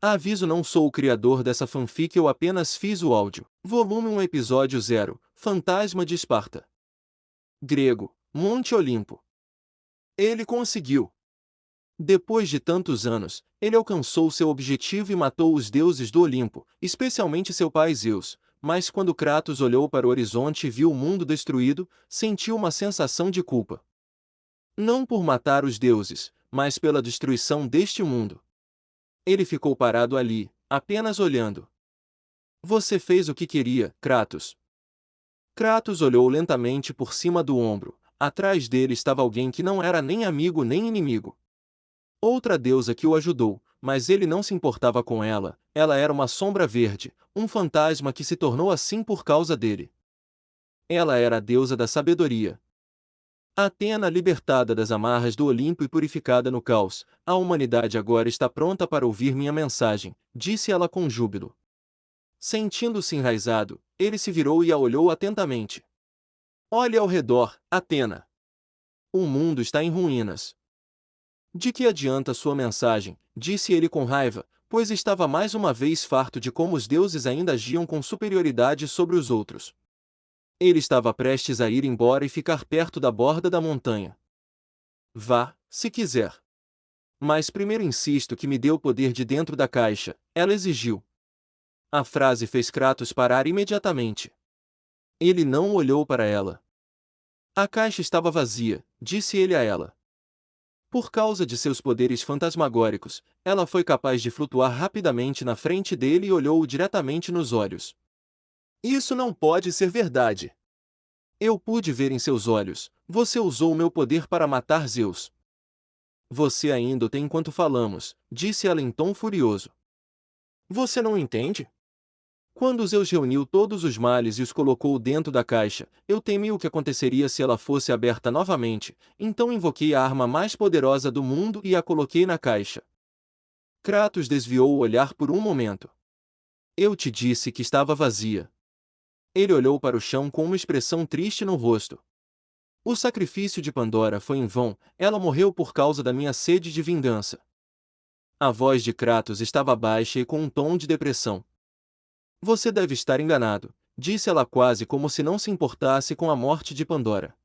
Aviso: não sou o criador dessa fanfic, eu apenas fiz o áudio. Volume 1, Episódio 0, Fantasma de Esparta. Grego, Monte Olimpo. Ele conseguiu. Depois de tantos anos, ele alcançou seu objetivo e matou os deuses do Olimpo, especialmente seu pai Zeus. Mas quando Kratos olhou para o horizonte e viu o mundo destruído, sentiu uma sensação de culpa. Não por matar os deuses, mas pela destruição deste mundo. Ele ficou parado ali, apenas olhando. Você fez o que queria, Kratos. Kratos olhou lentamente por cima do ombro. Atrás dele estava alguém que não era nem amigo nem inimigo. Outra deusa que o ajudou, mas ele não se importava com ela. Ela era uma sombra verde, um fantasma que se tornou assim por causa dele. Ela era a deusa da sabedoria. Atena, libertada das amarras do Olimpo e purificada no caos, a humanidade agora está pronta para ouvir minha mensagem, disse ela com júbilo. Sentindo-se enraizado, ele se virou e a olhou atentamente. Olhe ao redor, Atena. O mundo está em ruínas. De que adianta sua mensagem? Disse ele com raiva, pois estava mais uma vez farto de como os deuses ainda agiam com superioridade sobre os outros. Ele estava prestes a ir embora e ficar perto da borda da montanha. Vá, se quiser. Mas primeiro insisto que me dê o poder de dentro da caixa, ela exigiu. A frase fez Kratos parar imediatamente. Ele não olhou para ela. A caixa estava vazia, disse ele a ela. Por causa de seus poderes fantasmagóricos, ela foi capaz de flutuar rapidamente na frente dele e olhou-o diretamente nos olhos. Isso não pode ser verdade. Eu pude ver em seus olhos, você usou o meu poder para matar Zeus. Você ainda o tem enquanto falamos, disse ela em tom furioso. Você não entende? Quando Zeus reuniu todos os males e os colocou dentro da caixa, eu temi o que aconteceria se ela fosse aberta novamente, então invoquei a arma mais poderosa do mundo e a coloquei na caixa. Kratos desviou o olhar por um momento. Eu te disse que estava vazia. Ele olhou para o chão com uma expressão triste no rosto. O sacrifício de Pandora foi em vão, ela morreu por causa da minha sede de vingança. A voz de Kratos estava baixa e com um tom de depressão. Você deve estar enganado, disse ela quase como se não se importasse com a morte de Pandora.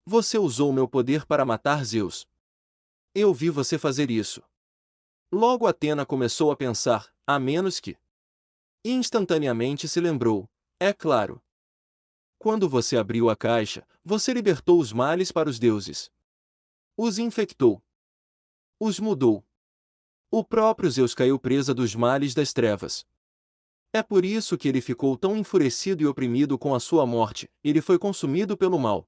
Você usou meu poder para matar Zeus. Eu vi você fazer isso. Logo Atena começou a pensar, a menos que... E instantaneamente se lembrou, é claro. Quando você abriu a caixa, você libertou os males para os deuses. Os infectou. Os mudou. O próprio Zeus caiu presa dos males das trevas. É por isso que ele ficou tão enfurecido e oprimido com a sua morte, ele foi consumido pelo mal.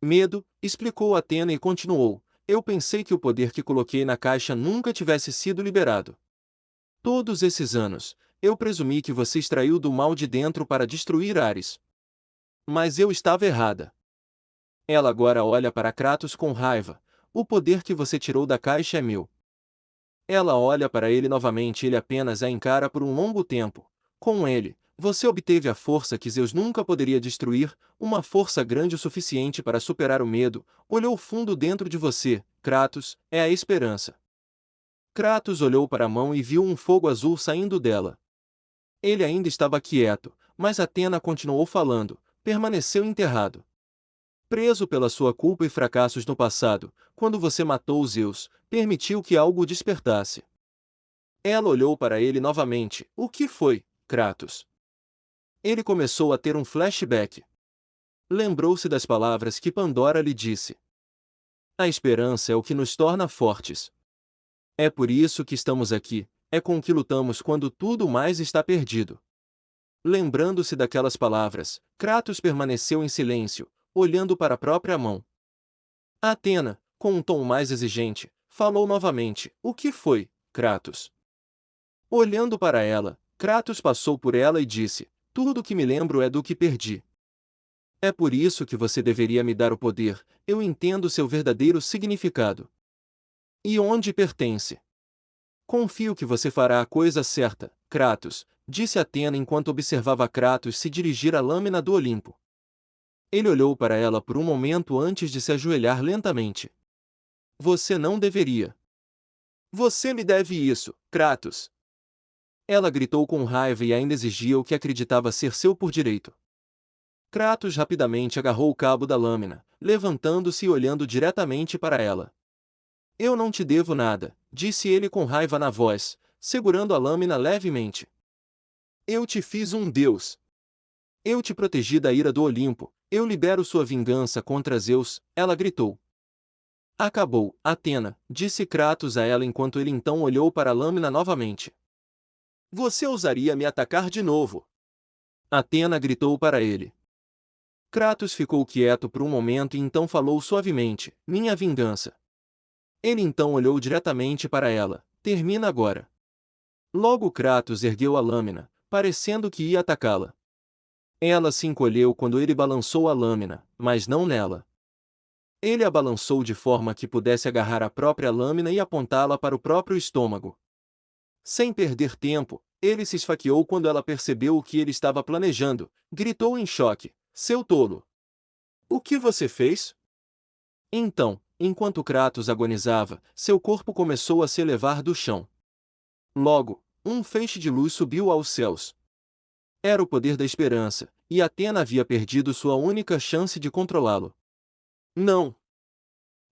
Medo, explicou Atena e continuou, eu pensei que o poder que coloquei na caixa nunca tivesse sido liberado. Todos esses anos, eu presumi que você extraiu do mal de dentro para destruir Ares. Mas eu estava errada. Ela agora olha para Kratos com raiva, o poder que você tirou da caixa é meu. Ela olha para ele novamente e ele apenas a encara por um longo tempo. Com ele, você obteve a força que Zeus nunca poderia destruir, uma força grande o suficiente para superar o medo, olhou fundo dentro de você, Kratos, é a esperança. Kratos olhou para a mão e viu um fogo azul saindo dela. Ele ainda estava quieto, mas Atena continuou falando, permaneceu enterrado. Preso pela sua culpa e fracassos no passado, quando você matou Zeus, permitiu que algo o despertasse. Ela olhou para ele novamente. O que foi, Kratos? Ele começou a ter um flashback. Lembrou-se das palavras que Pandora lhe disse. A esperança é o que nos torna fortes. É por isso que estamos aqui, é com o que lutamos quando tudo mais está perdido. Lembrando-se daquelas palavras, Kratos permaneceu em silêncio, olhando para a própria mão. Atena, com um tom mais exigente, falou novamente. O que foi, Kratos? Olhando para ela, Kratos passou por ela e disse, tudo o que me lembro é do que perdi. É por isso que você deveria me dar o poder, eu entendo seu verdadeiro significado. E onde pertence? Confio que você fará a coisa certa, Kratos, disse Atena enquanto observava Kratos se dirigir à lâmina do Olimpo. Ele olhou para ela por um momento antes de se ajoelhar lentamente. Você não deveria. Você me deve isso, Kratos! Ela gritou com raiva e ainda exigia o que acreditava ser seu por direito. Kratos rapidamente agarrou o cabo da lâmina, levantando-se e olhando diretamente para ela. Eu não te devo nada, disse ele com raiva na voz, segurando a lâmina levemente. Eu te fiz um deus. Eu te protegi da ira do Olimpo, eu libero sua vingança contra Zeus, ela gritou. Acabou, Atena, disse Kratos a ela enquanto ele então olhou para a lâmina novamente. Você ousaria me atacar de novo? Atena gritou para ele. Kratos ficou quieto por um momento e então falou suavemente, minha vingança. Ele então olhou diretamente para ela, termina agora. Logo Kratos ergueu a lâmina, parecendo que ia atacá-la. Ela se encolheu quando ele balançou a lâmina, mas não nela. Ele a balançou de forma que pudesse agarrar a própria lâmina e apontá-la para o próprio estômago. Sem perder tempo, ele se esfaqueou quando ela percebeu o que ele estava planejando, gritou em choque, seu tolo! O que você fez? Então, enquanto Kratos agonizava, seu corpo começou a se elevar do chão. Logo, um feixe de luz subiu aos céus. Era o poder da esperança, e Atena havia perdido sua única chance de controlá-lo. Não!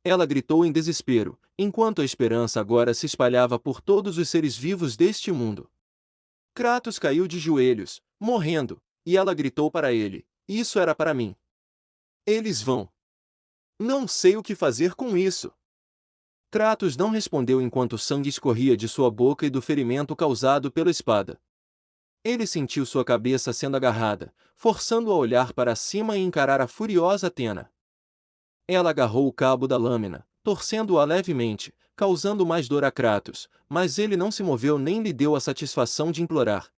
Ela gritou em desespero, enquanto a esperança agora se espalhava por todos os seres vivos deste mundo. Kratos caiu de joelhos, morrendo, e ela gritou para ele, isso era para mim. Eles vão. Não sei o que fazer com isso. Kratos não respondeu enquanto sangue escorria de sua boca e do ferimento causado pela espada. Ele sentiu sua cabeça sendo agarrada, forçando-o a olhar para cima e encarar a furiosa Atena. Ela agarrou o cabo da lâmina, torcendo-a levemente, causando mais dor a Kratos, mas ele não se moveu nem lhe deu a satisfação de implorar.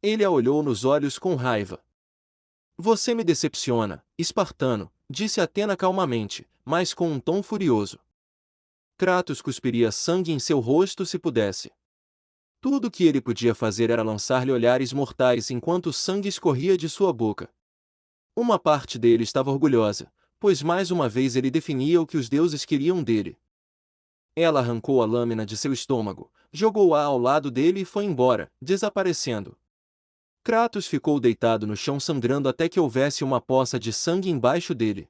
Ele a olhou nos olhos com raiva. Você me decepciona, espartano, disse Atena calmamente, mas com um tom furioso. Kratos cuspiria sangue em seu rosto se pudesse. Tudo o que ele podia fazer era lançar-lhe olhares mortais enquanto o sangue escorria de sua boca. Uma parte dele estava orgulhosa, pois mais uma vez ele definia o que os deuses queriam dele. Ela arrancou a lâmina de seu estômago, jogou-a ao lado dele e foi embora, desaparecendo. Kratos ficou deitado no chão sangrando até que houvesse uma poça de sangue embaixo dele.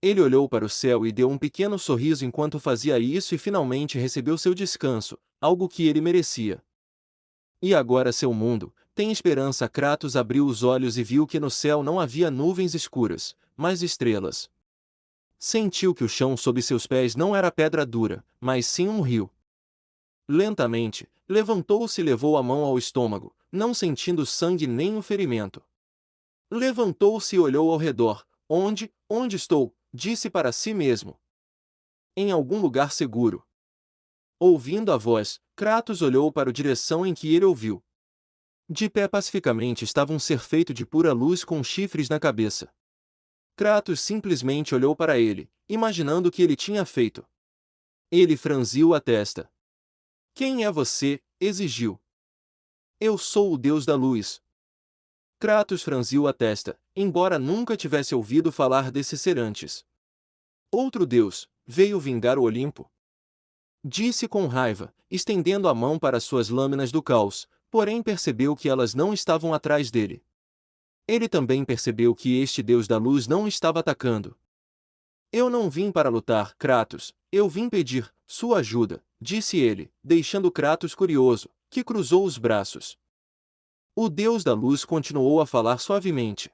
Ele olhou para o céu e deu um pequeno sorriso enquanto fazia isso e finalmente recebeu seu descanso, algo que ele merecia. E agora seu mundo tem esperança. Kratos abriu os olhos e viu que no céu não havia nuvens escuras, mas estrelas. Sentiu que o chão sob seus pés não era pedra dura, mas sim um rio. Lentamente, levantou-se e levou a mão ao estômago, não sentindo sangue nem o ferimento. Levantou-se e olhou ao redor. Onde estou? Disse para si mesmo. Em algum lugar seguro. Ouvindo a voz, Kratos olhou para a direção em que ele ouviu. De pé pacificamente estava um ser feito de pura luz com chifres na cabeça. Kratos simplesmente olhou para ele, imaginando o que ele tinha feito. Ele franziu a testa. Quem é você? Exigiu. Eu sou o deus da luz. Kratos franziu a testa, embora nunca tivesse ouvido falar desse ser antes. Outro deus, veio vingar o Olimpo? Disse com raiva, estendendo a mão para suas lâminas do caos, porém percebeu que elas não estavam atrás dele. Ele também percebeu que este deus da luz não estava atacando. Eu não vim para lutar, Kratos, eu vim pedir sua ajuda, disse ele, deixando Kratos curioso, que cruzou os braços. O deus da luz continuou a falar suavemente.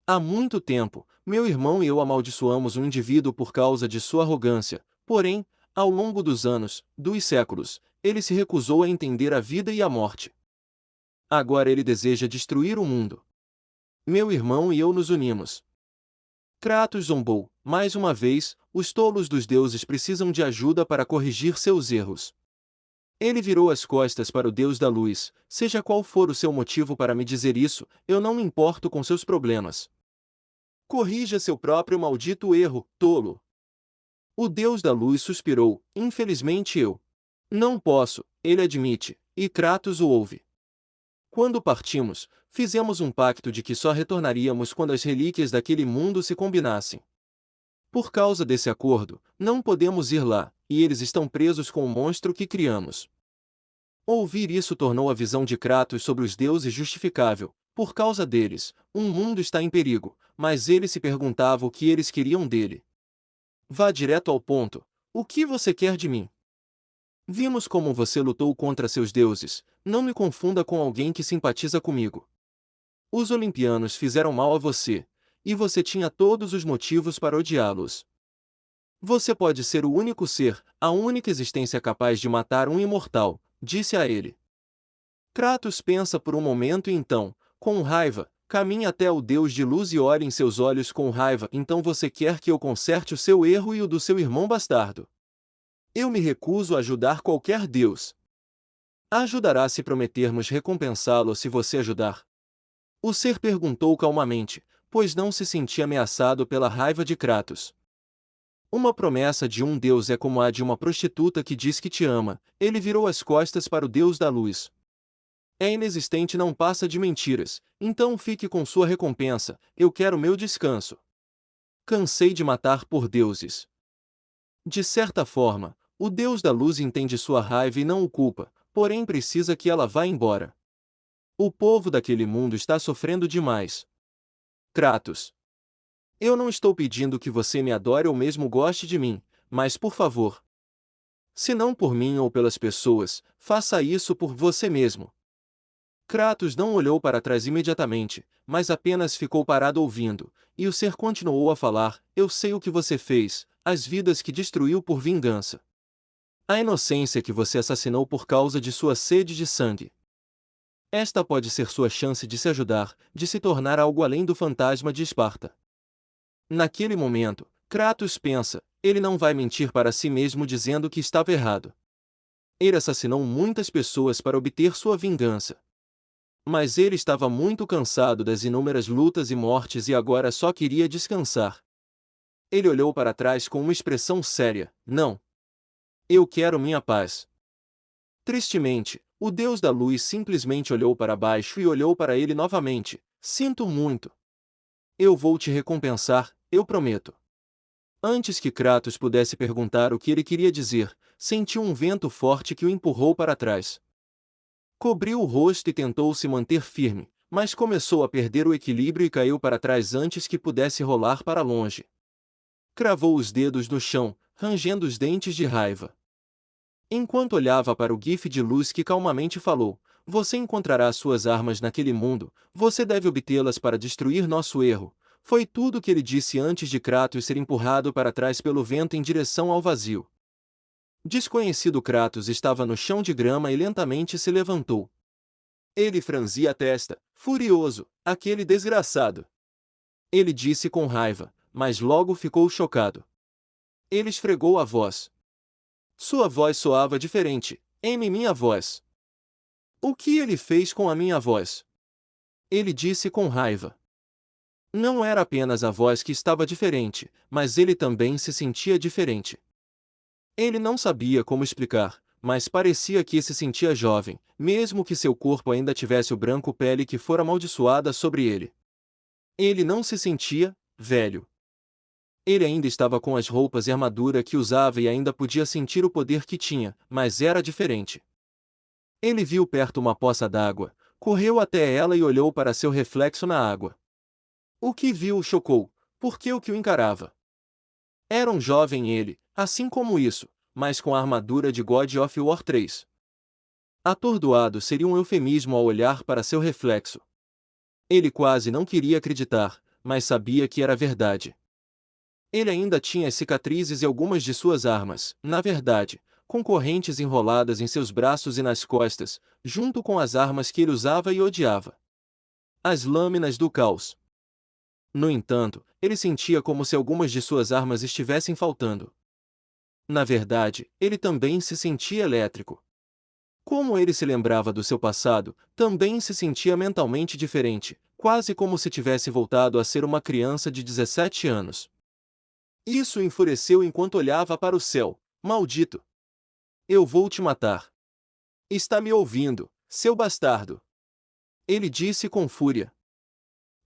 Há muito tempo, meu irmão e eu amaldiçoamos um indivíduo por causa de sua arrogância, porém, ao longo dos anos, dos séculos, ele se recusou a entender a vida e a morte. Agora ele deseja destruir o mundo. Meu irmão e eu nos unimos. Kratos zombou, mais uma vez, os tolos dos deuses precisam de ajuda para corrigir seus erros. Ele virou as costas para o deus da luz, seja qual for o seu motivo para me dizer isso, eu não me importo com seus problemas. Corrija seu próprio maldito erro, tolo. O deus da luz suspirou, infelizmente eu não posso, ele admite, e Kratos o ouve. Quando partimos, fizemos um pacto de que só retornaríamos quando as relíquias daquele mundo se combinassem. Por causa desse acordo, não podemos ir lá, e eles estão presos com o monstro que criamos. Ouvir isso tornou a visão de Kratos sobre os deuses justificável. Por causa deles, um mundo está em perigo, mas ele se perguntava o que eles queriam dele. Vá direto ao ponto. O que você quer de mim? Vimos como você lutou contra seus deuses, não me confunda com alguém que simpatiza comigo. Os olimpianos fizeram mal a você, e você tinha todos os motivos para odiá-los. Você pode ser o único ser, a única existência capaz de matar um imortal, disse a ele. Kratos pensa por um momento e então, com raiva, caminha até o Deus de luz e olha em seus olhos com raiva. Então você quer que eu conserte o seu erro e o do seu irmão bastardo? Eu me recuso a ajudar qualquer Deus. Ajudará se prometermos recompensá-lo se você ajudar. O ser perguntou calmamente, pois não se sentia ameaçado pela raiva de Kratos. Uma promessa de um Deus é como a de uma prostituta que diz que te ama. Ele virou as costas para o Deus da luz. É inexistente e não passa de mentiras, então fique com sua recompensa, eu quero meu descanso. Cansei de matar por deuses. De certa forma, o Deus da luz entende sua raiva e não o culpa, porém precisa que ela vá embora. O povo daquele mundo está sofrendo demais. Kratos. Eu não estou pedindo que você me adore ou mesmo goste de mim, mas por favor. Se não por mim ou pelas pessoas, faça isso por você mesmo. Kratos não olhou para trás imediatamente, mas apenas ficou parado ouvindo, e o ser continuou a falar: eu sei o que você fez, as vidas que destruiu por vingança. A inocência que você assassinou por causa de sua sede de sangue. Esta pode ser sua chance de se ajudar, de se tornar algo além do fantasma de Esparta. Naquele momento, Kratos pensa, ele não vai mentir para si mesmo dizendo que estava errado. Ele assassinou muitas pessoas para obter sua vingança. Mas ele estava muito cansado das inúmeras lutas e mortes e agora só queria descansar. Ele olhou para trás com uma expressão séria: não. Eu quero minha paz. Tristemente, o Deus da Luz simplesmente olhou para baixo e olhou para ele novamente: sinto muito. Eu vou te recompensar, eu prometo. Antes que Kratos pudesse perguntar o que ele queria dizer, sentiu um vento forte que o empurrou para trás. Cobriu o rosto e tentou se manter firme, mas começou a perder o equilíbrio e caiu para trás antes que pudesse rolar para longe. Cravou os dedos no chão, rangendo os dentes de raiva. Enquanto olhava para o gif de luz que calmamente falou: você encontrará suas armas naquele mundo, você deve obtê-las para destruir nosso erro. Foi tudo o que ele disse antes de Kratos ser empurrado para trás pelo vento em direção ao vazio. Desconhecido Kratos estava no chão de grama e lentamente se levantou. Ele franzia a testa, furioso: aquele desgraçado. Ele disse com raiva, mas logo ficou chocado. Ele esfregou a voz. Sua voz soava diferente, em minha voz. O que ele fez com a minha voz? Ele disse com raiva. Não era apenas a voz que estava diferente, mas ele também se sentia diferente. Ele não sabia como explicar, mas parecia que se sentia jovem, mesmo que seu corpo ainda tivesse o branco pele que fora amaldiçoada sobre ele. Ele não se sentia velho. Ele ainda estava com as roupas e armadura que usava e ainda podia sentir o poder que tinha, mas era diferente. Ele viu perto uma poça d'água, correu até ela e olhou para seu reflexo na água. O que viu o chocou, porque o que o encarava. Era um jovem ele, assim como isso, mas com a armadura de God of War 3. Atordoado seria um eufemismo ao olhar para seu reflexo. Ele quase não queria acreditar, mas sabia que era verdade. Ele ainda tinha as cicatrizes e algumas de suas armas, na verdade, com correntes enroladas em seus braços e nas costas, junto com as armas que ele usava e odiava. As lâminas do caos. No entanto, ele sentia como se algumas de suas armas estivessem faltando. Na verdade, ele também se sentia elétrico. Como ele se lembrava do seu passado, também se sentia mentalmente diferente, quase como se tivesse voltado a ser uma criança de 17 anos. Isso o enfureceu enquanto olhava para o céu. Maldito! Eu vou te matar. Está me ouvindo, seu bastardo? Ele disse com fúria.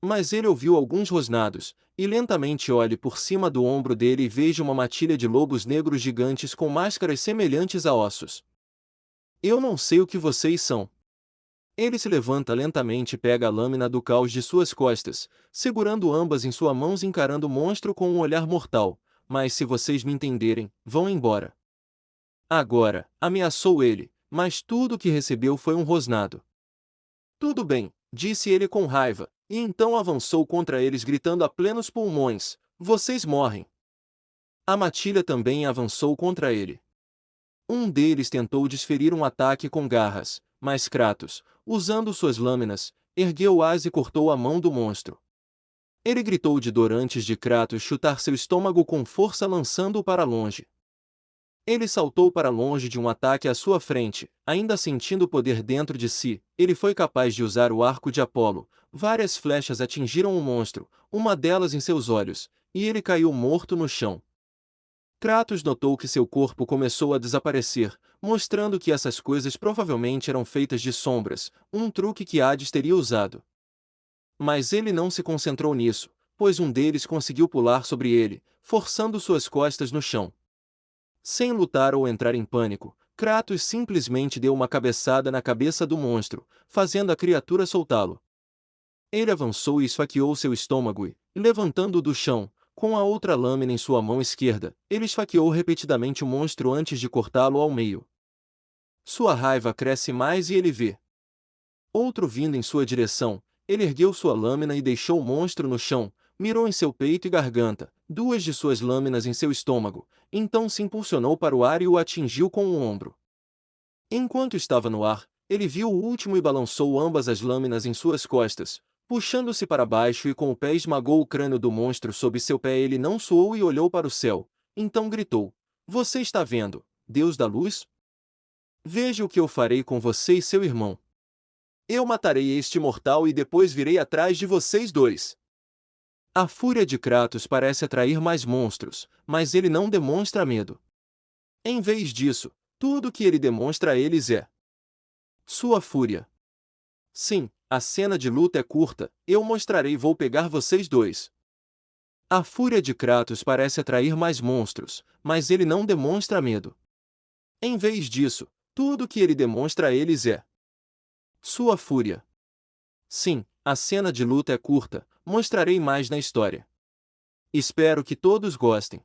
Mas ele ouviu alguns rosnados, e lentamente olhe por cima do ombro dele e veja uma matilha de lobos negros gigantes com máscaras semelhantes a ossos. Eu não sei o que vocês são. Ele se levanta lentamente e pega a lâmina do caos de suas costas, segurando ambas em suas mãos e encarando o monstro com um olhar mortal. Mas se vocês me entenderem, vão embora. Agora, ameaçou ele, mas tudo o que recebeu foi um rosnado. Tudo bem, disse ele com raiva, e então avançou contra eles gritando a plenos pulmões: vocês morrem! A matilha também avançou contra ele. Um deles tentou desferir um ataque com garras, mas Kratos, usando suas lâminas, ergueu-as e cortou a mão do monstro. Ele gritou de dor antes de Kratos chutar seu estômago com força, lançando-o para longe. Ele saltou para longe de um ataque à sua frente, ainda sentindo o poder dentro de si. Ele foi capaz de usar o arco de Apolo. Várias flechas atingiram o monstro, uma delas em seus olhos, e ele caiu morto no chão. Kratos notou que seu corpo começou a desaparecer, mostrando que essas coisas provavelmente eram feitas de sombras, um truque que Hades teria usado. Mas ele não se concentrou nisso, pois um deles conseguiu pular sobre ele, forçando suas costas no chão. Sem lutar ou entrar em pânico, Kratos simplesmente deu uma cabeçada na cabeça do monstro, fazendo a criatura soltá-lo. Ele avançou e esfaqueou seu estômago e, levantando-o do chão, com a outra lâmina em sua mão esquerda, ele esfaqueou repetidamente o monstro antes de cortá-lo ao meio. Sua raiva cresce mais e ele vê outro vindo em sua direção. Ele ergueu sua lâmina e deixou o monstro no chão, mirou em seu peito e garganta, duas de suas lâminas em seu estômago, então se impulsionou para o ar e o atingiu com o ombro. Enquanto estava no ar, ele viu o último e balançou ambas as lâminas em suas costas, puxando-se para baixo, e com o pé esmagou o crânio do monstro sob seu pé. Ele não suou e olhou para o céu, então gritou: você está vendo, Deus da luz? Veja o que eu farei com você e seu irmão. Eu matarei este mortal e depois virei atrás de vocês dois. A fúria de Kratos parece atrair mais monstros, mas ele não demonstra medo. Em vez disso, tudo o que ele demonstra a eles é sua fúria. Sim, a cena de luta é curta, eu mostrarei. Vou pegar vocês dois. A fúria de Kratos parece atrair mais monstros, mas ele não demonstra medo. Em vez disso, tudo o que ele demonstra a eles é sua fúria. Sim, a cena de luta é curta, mostrarei mais na história. Espero que todos gostem.